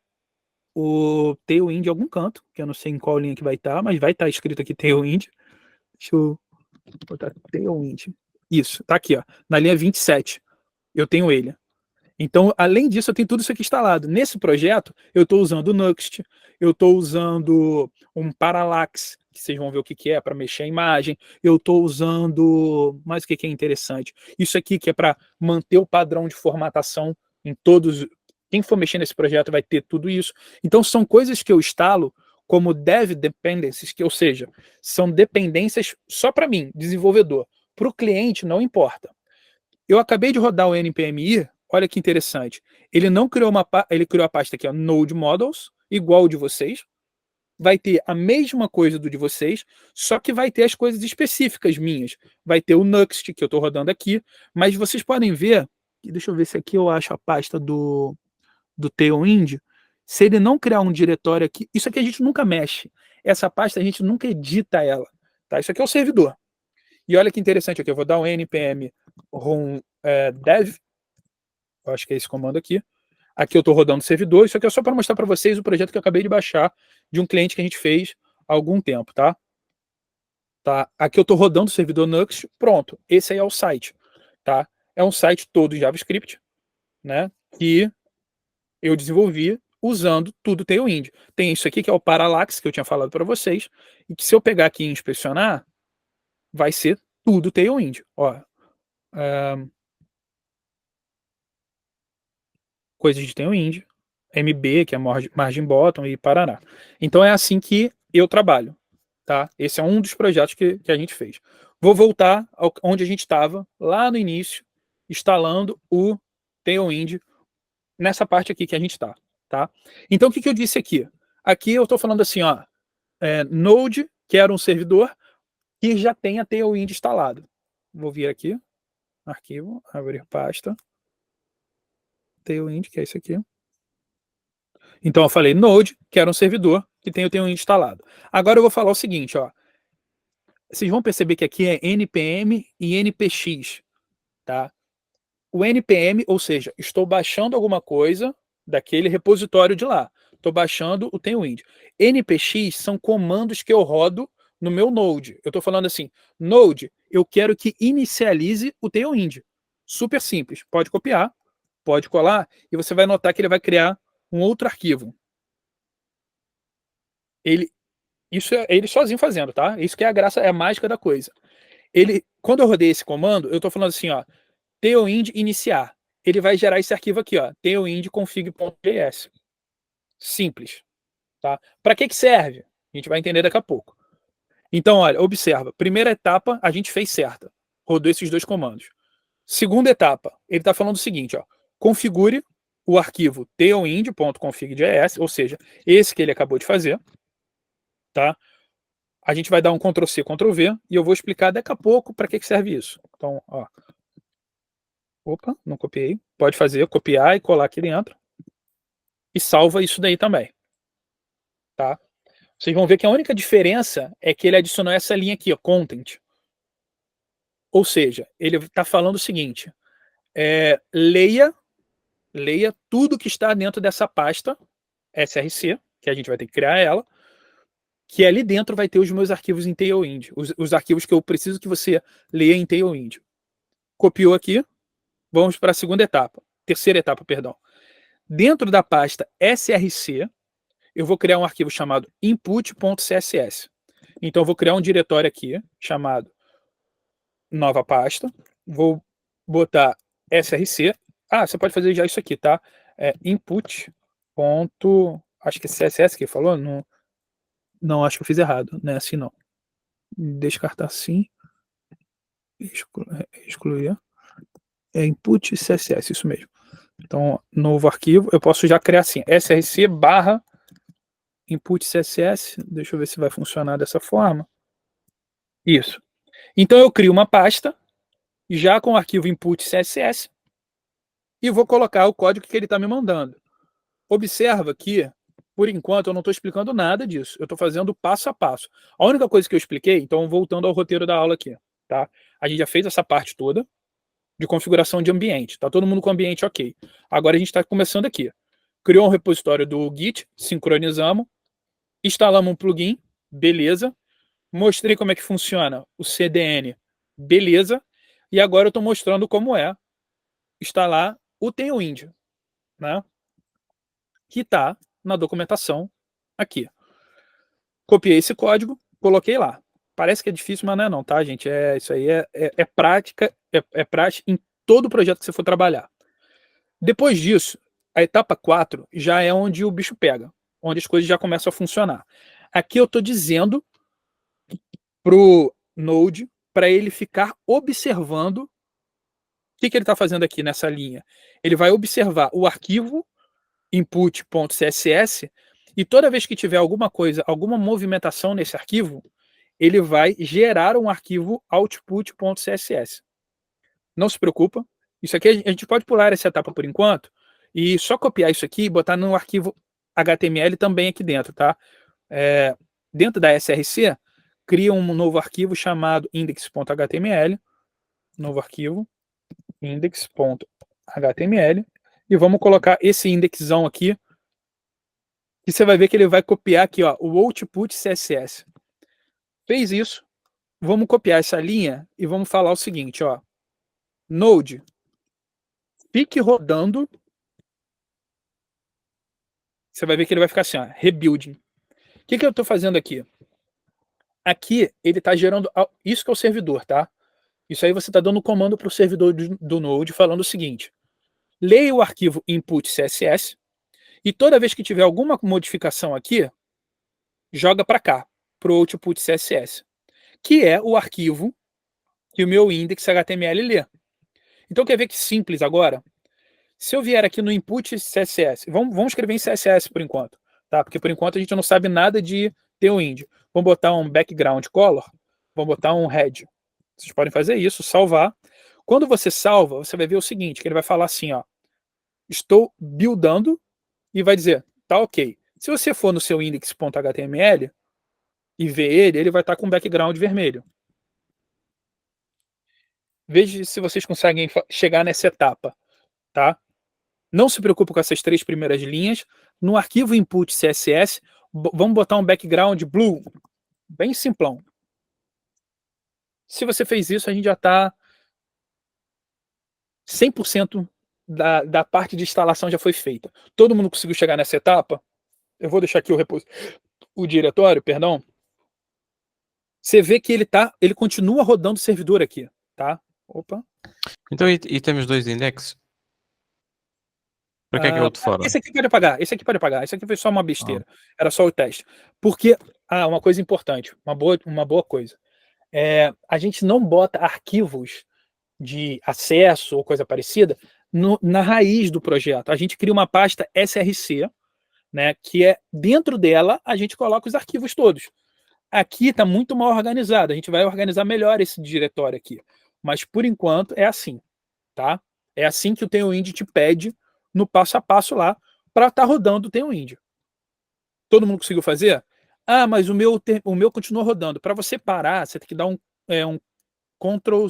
o Tailwind em algum canto, que eu não sei em qual linha que vai estar, mas vai estar escrito aqui Tailwind. Deixa eu botar Tailwind. Isso, tá aqui, ó, na linha 27. Eu tenho ele. Então, além disso, eu tenho tudo isso aqui instalado. Nesse projeto, eu estou usando o Nuxt, eu estou usando um Parallax, que vocês vão ver o que é para mexer a imagem. Eu estou usando... Mas o que é interessante? Isso aqui que é para manter o padrão de formatação em todos... Quem for mexer nesse projeto vai ter tudo isso. Então, são coisas que eu instalo como dev dependencies, que, ou seja, são dependências só para mim, desenvolvedor. Para o cliente, não importa. Eu acabei de rodar o npmi, olha que interessante. Ele não criou ele criou a pasta aqui, ó, Node Models, igual o de vocês. Vai ter a mesma coisa do de vocês, só que vai ter as coisas específicas minhas. Vai ter o Nuxt, que eu estou rodando aqui, mas vocês podem ver, deixa eu ver se aqui eu acho a pasta do Tailwind. Se ele não criar um diretório aqui, isso aqui a gente nunca mexe. Essa pasta a gente nunca edita ela. Tá? Isso aqui é o servidor. E olha que interessante aqui, eu vou dar um npm rom dev, eu acho que é esse comando aqui. Aqui eu estou rodando o servidor, isso aqui é só para mostrar para vocês o projeto que eu acabei de baixar de um cliente que a gente fez há algum tempo, tá? Aqui eu estou rodando o servidor Nuxt, pronto, esse aí é o site, tá? É um site todo em JavaScript, né, que eu desenvolvi usando tudo Tailwind. Tem isso aqui que é o Parallax, que eu tinha falado para vocês, e que se eu pegar aqui e inspecionar, vai ser tudo Tailwind. Ó, coisas de Tailwind, MB, que é Margin Bottom, e parará. Então é assim que eu trabalho. Tá? Esse é um dos projetos que a gente fez. Vou voltar onde a gente estava, lá no início, instalando o Tailwind, nessa parte aqui que a gente está. Tá? Então o que eu disse aqui? Aqui eu estou falando assim, ó, Node, que era um servidor, que já tem a Tailwind instalado. Vou vir aqui, arquivo, abrir pasta, Tailwind, que é isso aqui. Então eu falei Node, que era um servidor que tem o Tailwind instalado. Agora eu vou falar o seguinte, ó. Vocês vão perceber que aqui é npm e npx, tá? O npm, ou seja, estou baixando alguma coisa daquele repositório de lá. Estou baixando o Tailwind. npx são comandos que eu rodo no meu Node. Eu estou falando assim, Node, eu quero que inicialize o Tailwind. Super simples. Pode copiar, pode colar, e você vai notar que ele vai criar um outro arquivo. Isso é ele sozinho fazendo, tá? Isso que é a graça, é a mágica da coisa. Quando eu rodei esse comando, eu estou falando assim, ó, tailwind iniciar. Ele vai gerar esse arquivo aqui, ó, tailwind config.js. Simples, tá? Para que serve? A gente vai entender daqui a pouco. Então, olha, observa. Primeira etapa, a gente fez certa. Rodou esses dois comandos. Segunda etapa, ele está falando o seguinte, ó, configure o arquivo tailwind.config.js, ou seja, esse que ele acabou de fazer, tá? A gente vai dar um Ctrl+C, Ctrl+V, e eu vou explicar daqui a pouco para que serve isso. Então, ó. Opa, não copiei. Pode fazer, copiar e colar aqui dentro. E salva isso daí também. Tá? Vocês vão ver que a única diferença é que ele adicionou essa linha aqui, ó, content. Ou seja, ele está falando o seguinte, leia tudo que está dentro dessa pasta src, que a gente vai ter que criar ela, que ali dentro vai ter os meus arquivos em Tailwind, os arquivos que eu preciso que você leia em Tailwind. Copiou aqui, vamos para a segunda etapa, terceira etapa, perdão. Dentro da pasta src, eu vou criar um arquivo chamado input.css. Então eu vou criar um diretório aqui, chamado nova pasta, vou botar src, você pode fazer já isso aqui, tá? Input. Acho que é css que falou, não, acho que eu fiz errado, não é assim não. Descartar sim, excluir, input css, isso mesmo. Então, novo arquivo, eu posso já criar assim, src barra input css, deixa eu ver se vai funcionar dessa forma. Isso. Então eu crio uma pasta, já com o arquivo input css, e vou colocar o código que ele está me mandando. Observa que, por enquanto, eu não estou explicando nada disso. Eu estou fazendo passo a passo. A única coisa que eu expliquei, então voltando ao roteiro da aula aqui, tá? A gente já fez essa parte toda de configuração de ambiente, tá todo mundo com o ambiente ok. Agora a gente está começando aqui. Criou um repositório do Git, sincronizamos, instalamos um plugin, beleza. Mostrei como é que funciona o CDN, beleza. E agora eu estou mostrando como é instalar o Tailwind, né? Que está na documentação aqui. Copiei esse código, coloquei lá. Parece que é difícil, mas não é não, tá, gente? Isso aí é prática, é prática em todo projeto que você for trabalhar. Depois disso, a etapa 4 já é onde o bicho pega, onde as coisas já começam a funcionar. Aqui eu estou dizendo pro Node para ele ficar observando o que ele está fazendo aqui nessa linha. Ele vai observar o arquivo input.css e toda vez que tiver alguma coisa, alguma movimentação nesse arquivo, ele vai gerar um arquivo output.css. Não se preocupa, isso aqui a gente pode pular essa etapa por enquanto e só copiar isso aqui e botar no arquivo HTML também aqui dentro, tá? Dentro da SRC, cria um novo arquivo chamado index.html, novo arquivo, index.html, e vamos colocar esse indexão aqui, que você vai ver que ele vai copiar aqui, ó, o output CSS. Fez isso, vamos copiar essa linha e vamos falar o seguinte, ó, Node, fique rodando, você vai ver que ele vai ficar assim, ó, rebuilding. O que eu estou fazendo aqui? Aqui ele está gerando, isso que é o servidor, tá? Isso aí você está dando comando para o servidor do Node falando o seguinte, leia o arquivo input CSS e toda vez que tiver alguma modificação aqui, joga para cá, para o output CSS, que é o arquivo que o meu index HTML lê. Então quer ver que simples agora? Se eu vier aqui no input CSS, vamos escrever em CSS por enquanto, tá? Porque por enquanto a gente não sabe nada de Tailwind. Vamos botar um background color, vamos botar um red. Vocês podem fazer isso, salvar. Quando você salva, você vai ver o seguinte, que ele vai falar assim, ó, estou buildando e vai dizer, tá ok. Se você for no seu index.html e ver ele vai estar com background vermelho. Veja se vocês conseguem chegar nessa etapa, tá? Não se preocupe com essas 3 primeiras linhas. No arquivo input CSS, vamos botar um background blue, bem simplão. Se você fez isso, a gente já está 100% da parte de instalação já foi feita. Todo mundo conseguiu chegar nessa etapa? Eu vou deixar aqui o diretório, perdão. Você vê que ele continua rodando o servidor aqui, tá? Opa. Então, e temos 2 indexes? Para que é o de fora? Esse aqui pode apagar, esse aqui pode apagar. Esse aqui foi só uma besteira. Era só o teste. Porque, uma coisa importante, uma boa coisa. A gente não bota arquivos de acesso ou coisa parecida na raiz do projeto. A gente cria uma pasta SRC, né, que dentro dela a gente coloca os arquivos todos. Aqui está muito mal organizado. A gente vai organizar melhor esse diretório aqui. Mas, por enquanto, é assim. Tá? É assim que o Tailwind te pede no passo a passo lá para estar rodando o Tailwind. Todo mundo conseguiu fazer? Mas o meu continua rodando. Para você parar, você tem que dar um Ctrl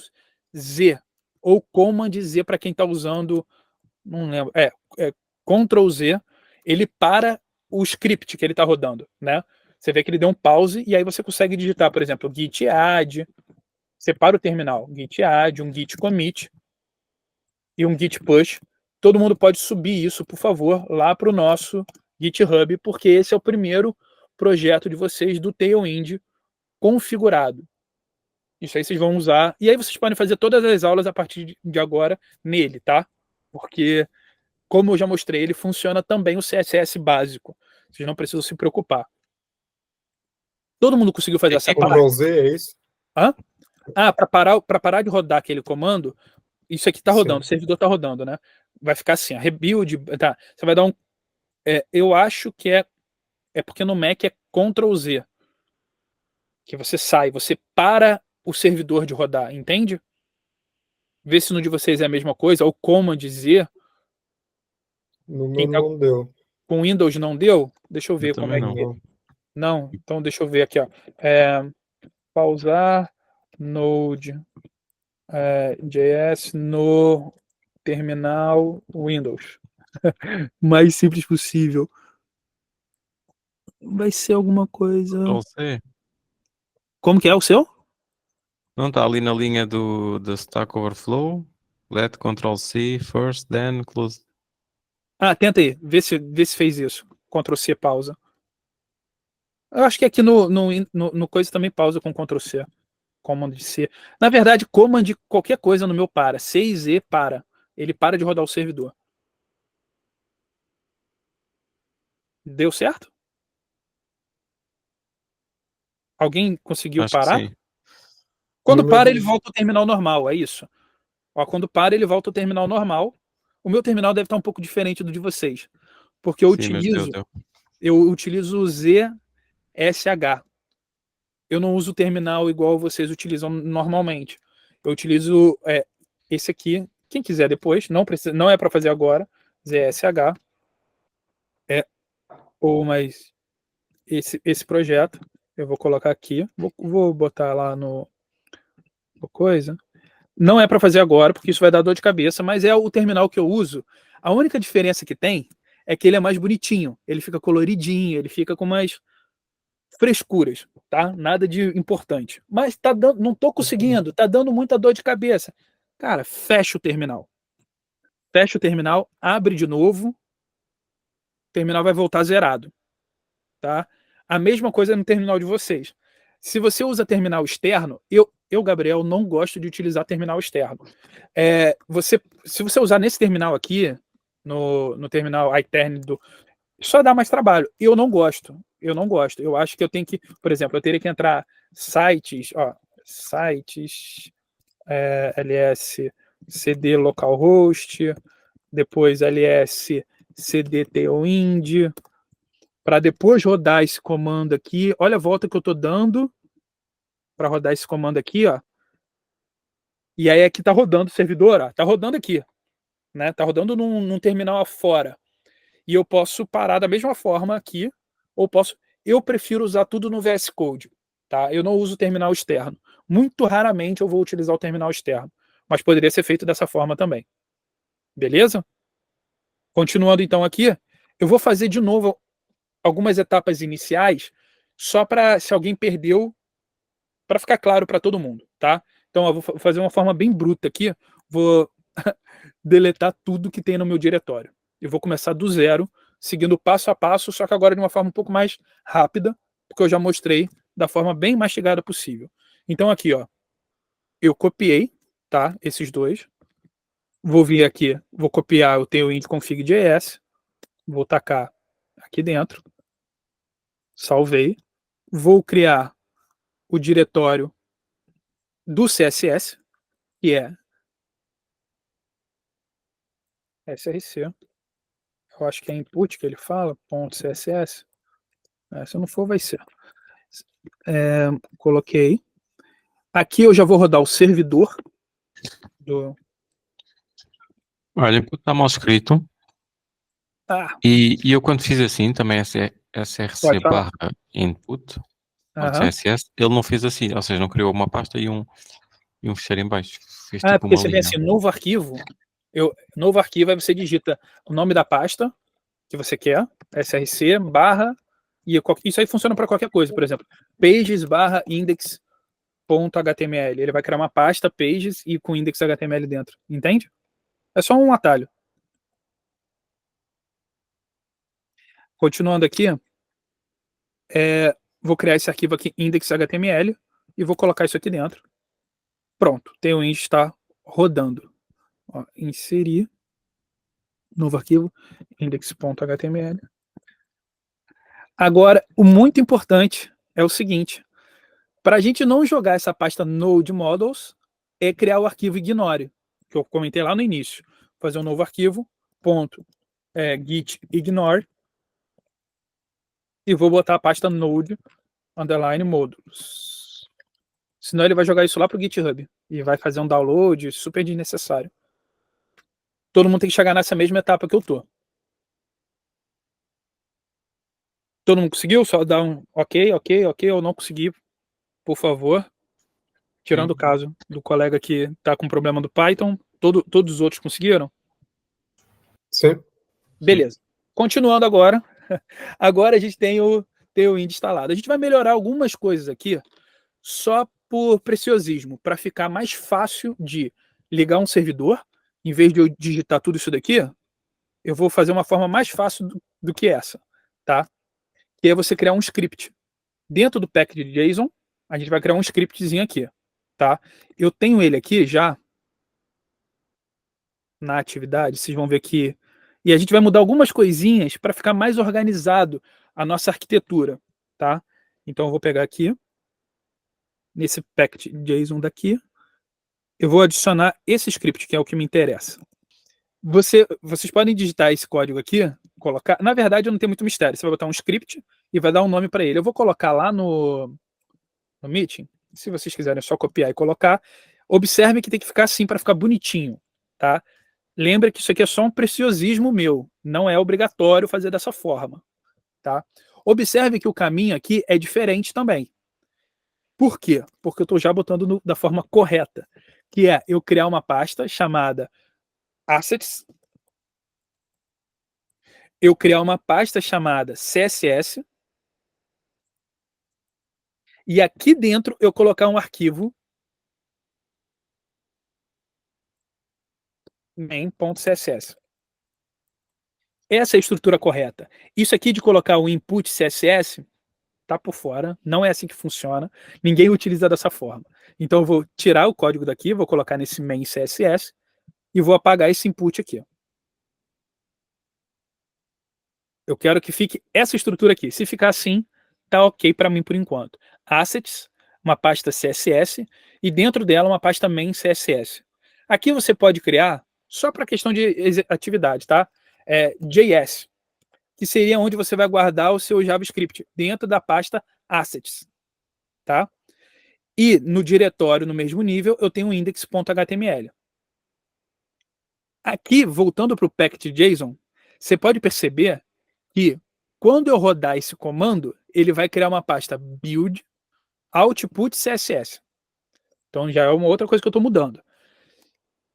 Z ou Command Z para quem está usando, não lembro, Ctrl Z, ele para o script que ele está rodando, né? Você vê que ele deu um pause e aí você consegue digitar, por exemplo, git add, você para o terminal, git add, um git commit e um git push. Todo mundo pode subir isso, por favor, lá para o nosso GitHub, porque esse é o primeiro projeto de vocês do Tailwind configurado. Isso aí vocês vão usar. E aí vocês podem fazer todas as aulas a partir de agora nele, tá? Porque, como eu já mostrei, ele funciona também o CSS básico. Vocês não precisam se preocupar. Todo mundo conseguiu fazer essa parte? Ctrl Z, é isso? Para parar de rodar aquele comando, isso aqui está rodando, Sim. o servidor está rodando, né? Vai ficar assim, rebuild, tá? Você vai dar um... eu acho que é porque no Mac é Ctrl Z. Que você sai, você para o servidor de rodar, entende? Vê se no de vocês é a mesma coisa, ou Command Z. No meu não deu. Com Windows não deu? Deixa eu ver como é não. que... Não, então deixa eu ver aqui, ó. Pausar Node JS no terminal Windows. Mais simples possível. Vai ser alguma coisa. Ctrl C. Como que é o seu? Não está ali na linha do Stack Overflow. Let Ctrl C first, then close. Ah, tenta aí. Vê se fez isso. Ctrl C pausa. Eu acho que aqui no coisa também pausa com Ctrl C. Command C. Na verdade, Command qualquer coisa no meu para. C e Z para. Ele para de rodar o servidor. Deu certo? Alguém conseguiu Acho que parar? sim. Quando No para, meu ele diz- volta ao terminal normal, é isso. Ó, quando para, ele volta ao terminal normal. O meu terminal deve estar um pouco diferente do de vocês. Porque Sim, mas deu. eu utilizo o ZSH. Eu não uso o terminal igual vocês utilizam normalmente. Eu utilizo esse aqui. Quem quiser depois, não precisa, não é para fazer agora. ZSH. Mas esse projeto eu vou colocar aqui. Vou botar lá no coisa. Não é para fazer agora, porque isso vai dar dor de cabeça, mas é o terminal que eu uso. A única diferença que tem é que ele é mais bonitinho. Ele fica coloridinho, ele fica com mais frescuras, tá? Nada de importante. Mas tá dando, não tô conseguindo, tá dando muita dor de cabeça. Cara, fecha o terminal. Fecha o terminal, abre de novo, o terminal vai voltar zerado, tá? A mesma coisa no terminal de vocês. Se você usa terminal externo, Gabriel, não gosto de utilizar terminal externo. Se você usar nesse terminal aqui, no terminal iTerm só dá mais trabalho. Eu não gosto. Eu não gosto. Eu acho que eu tenho que, por exemplo, eu teria que entrar sites, ls cd localhost, depois ls cdtoind, para depois rodar esse comando aqui. Olha a volta que eu estou dando para rodar esse comando aqui, ó. E aí aqui tá rodando o servidor, ó. Tá rodando aqui, né? Tá rodando num terminal afora. E eu posso parar da mesma forma aqui, ou posso. Eu prefiro usar tudo no VS Code, tá? Eu não uso terminal externo. Muito raramente eu vou utilizar o terminal externo, mas poderia ser feito dessa forma também. Beleza? Continuando então aqui, eu vou fazer de novo algumas etapas iniciais, só para se alguém perdeu, para ficar claro para todo mundo, tá? Então eu vou fazer uma forma bem bruta aqui, vou deletar tudo que tem no meu diretório. Eu vou começar do zero, seguindo passo a passo, só que agora de uma forma um pouco mais rápida, porque eu já mostrei da forma bem mastigada possível. Então aqui, ó, eu copiei, tá? Esses dois. Vou vir aqui, vou copiar o tailwind config.js, vou tacar aqui dentro, salvei, vou criar o diretório do CSS, que é src. Eu acho que é input que ele fala, .css. Se não for, vai ser. Coloquei. Aqui eu já vou rodar o servidor do. Olha, input está mal escrito. E eu quando fiz assim, também src barra input, CSS, ele não fez assim, ou seja, não criou uma pasta e um fecheiro em baixo. Fez tipo porque uma você vê linha. assim, novo arquivo. Novo arquivo, aí você digita o nome da pasta que você quer, src barra, e isso aí funciona para qualquer coisa, por exemplo, pages barra index.html. Ele vai criar uma pasta pages e com index.html dentro, entende? É só um atalho. Continuando aqui, vou criar esse arquivo aqui, index.html, e vou colocar isso aqui dentro. Pronto, tem o index está rodando. Ó, inserir, novo arquivo, index.html. Agora, o muito importante é o seguinte, para a gente não jogar essa pasta Node Models, é criar o arquivo ignore, que eu comentei lá no início. Fazer um novo arquivo, git ignore, e vou botar a pasta Node underline modules. Senão ele vai jogar isso lá pro GitHub e vai fazer um download super desnecessário. Todo mundo tem que chegar nessa mesma etapa que eu tô. Todo mundo conseguiu? Só dá um ok, ou não consegui, por favor. Tirando o caso do colega que está com problema do Python, todos os outros conseguiram? Sim. Beleza. Continuando agora. Agora a gente tem o Tailwind instalado. A gente vai melhorar algumas coisas aqui só por preciosismo, para ficar mais fácil de ligar um servidor. Em vez de eu digitar tudo isso daqui, eu vou fazer uma forma mais fácil do que essa, tá? Que é você criar um script. Dentro do package de JSON, a gente vai criar um scriptzinho aqui, tá? Eu tenho ele aqui já na atividade, vocês vão ver que... E a gente vai mudar algumas coisinhas para ficar mais organizado a nossa arquitetura, tá? Então eu vou pegar aqui, nesse package JSON daqui, eu vou adicionar esse script, que é o que me interessa. Vocês podem digitar esse código aqui, colocar... Na verdade, não tem muito mistério. Você vai botar um script e vai dar um nome para ele. Eu vou colocar lá no Meeting. Se vocês quiserem, é só copiar e colocar. Observe que tem que ficar assim para ficar bonitinho, tá? Lembra que isso aqui é só um preciosismo meu. Não é obrigatório fazer dessa forma, tá? Observe que o caminho aqui é diferente também. Por quê? Porque eu estou já botando da forma correta, que é eu criar uma pasta chamada Assets, eu criar uma pasta chamada CSS, e aqui dentro eu colocar um arquivo main.css. Essa é a estrutura correta. Isso aqui de colocar o input CSS tá por fora, não é assim que funciona, ninguém utiliza dessa forma. Então eu vou tirar o código daqui, vou colocar nesse main CSS e vou apagar esse input aqui. Eu quero que fique essa estrutura aqui. Se ficar assim, tá ok para mim por enquanto. Assets, uma pasta CSS e dentro dela uma pasta main CSS. Aqui você pode criar, só para questão de atividade, tá? JS, que seria onde você vai guardar o seu JavaScript, dentro da pasta Assets, tá? E no diretório, no mesmo nível, eu tenho index.html. Aqui, voltando para o package JSON, você pode perceber que quando eu rodar esse comando, ele vai criar uma pasta build output CSS. Então já é uma outra coisa que eu estou mudando.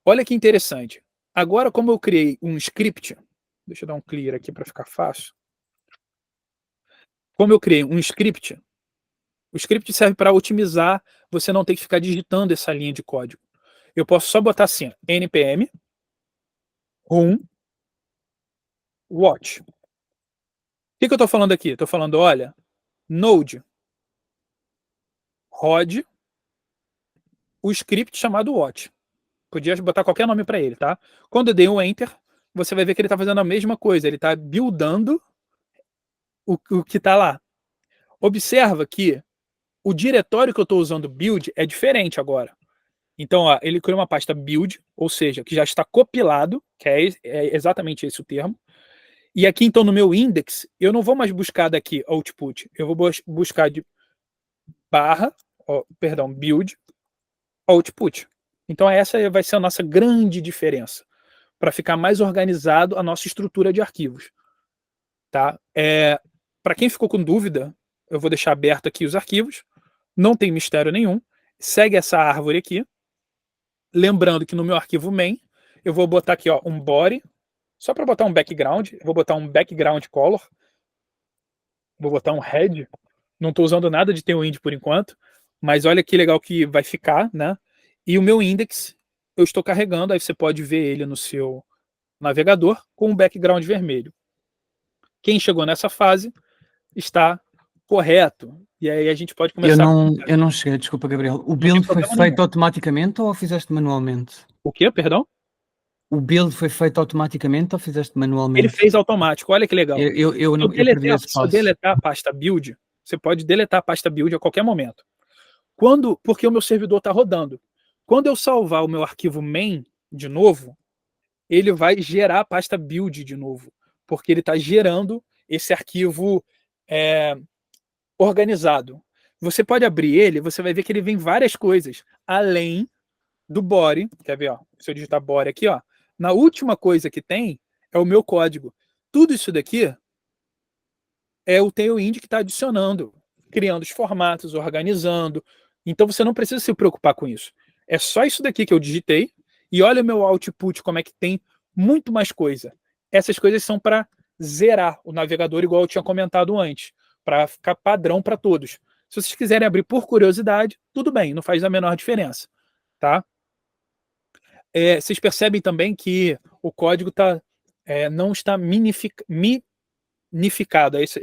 Olha que interessante. Agora, como eu criei um script, deixa eu dar um clear aqui para ficar fácil. Como eu criei um script, o script serve para otimizar, você não tem que ficar digitando essa linha de código. Eu posso só botar assim, npm run watch. O que eu estou falando aqui? Estou falando, olha, node rode o script chamado watch. Podia botar qualquer nome para ele, tá? Quando eu dei um enter, você vai ver que ele está fazendo a mesma coisa. Ele está buildando o que está lá. Observa que o diretório que eu estou usando build é diferente agora. Então, ó, ele criou uma pasta build, ou seja, que já está compilado, que é exatamente esse o termo. E aqui, então, no meu index, eu não vou mais buscar daqui output. Eu vou buscar de build output. Então, essa vai ser a nossa grande diferença, para ficar mais organizado a nossa estrutura de arquivos. Tá? Para quem ficou com dúvida, eu vou deixar aberto aqui os arquivos. Não tem mistério nenhum. Segue essa árvore aqui. Lembrando que no meu arquivo main, eu vou botar aqui ó, um body, só para botar um background. Eu vou botar um background color. Vou botar um head. Não estou usando nada de Tailwind por enquanto, mas olha que legal que vai ficar, né? E o meu index, eu estou carregando, aí você pode ver ele no seu navegador com um background vermelho. Quem chegou nessa fase está correto. E aí a gente pode começar... Eu não cheguei, desculpa, Gabriel. O build foi feito automaticamente ou fizeste manualmente? O quê, perdão? O build foi feito automaticamente ou fizeste manualmente? Ele fez automático, olha que legal. Se eu deletar a pasta build, você pode deletar a pasta build a qualquer momento. Porque o meu servidor está rodando. Quando eu salvar o meu arquivo main de novo, ele vai gerar a pasta build de novo, porque ele está gerando esse arquivo organizado. Você pode abrir ele, você vai ver que ele vem várias coisas, além do body. Quer ver? Ó, se eu digitar body aqui, ó, na última coisa que tem é o meu código. Tudo isso daqui é o Tailwind que está adicionando, criando os formatos, organizando. Então você não precisa se preocupar com isso. É só isso daqui que eu digitei, e olha o meu output, como é que tem muito mais coisa. Essas coisas são para zerar o navegador, igual eu tinha comentado antes, para ficar padrão para todos. Se vocês quiserem abrir por curiosidade, tudo bem, não faz a menor diferença, tá? Vocês percebem também que o código não está minificado, essa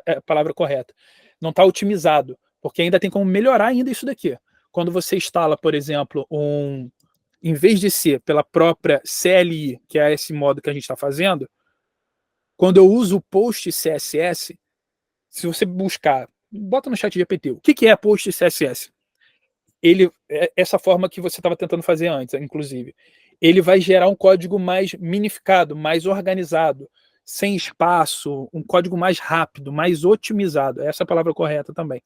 é a palavra correta. Não está otimizado, porque ainda tem como melhorar ainda isso daqui. Quando você instala, por exemplo, em vez de ser pela própria CLI, que é esse modo que a gente está fazendo, quando eu uso o post CSS, se você buscar, bota no chat GPT, o que é post CSS? Essa forma que você estava tentando fazer antes, inclusive, ele vai gerar um código mais minificado, mais organizado, sem espaço, um código mais rápido, mais otimizado. Essa é a palavra correta também.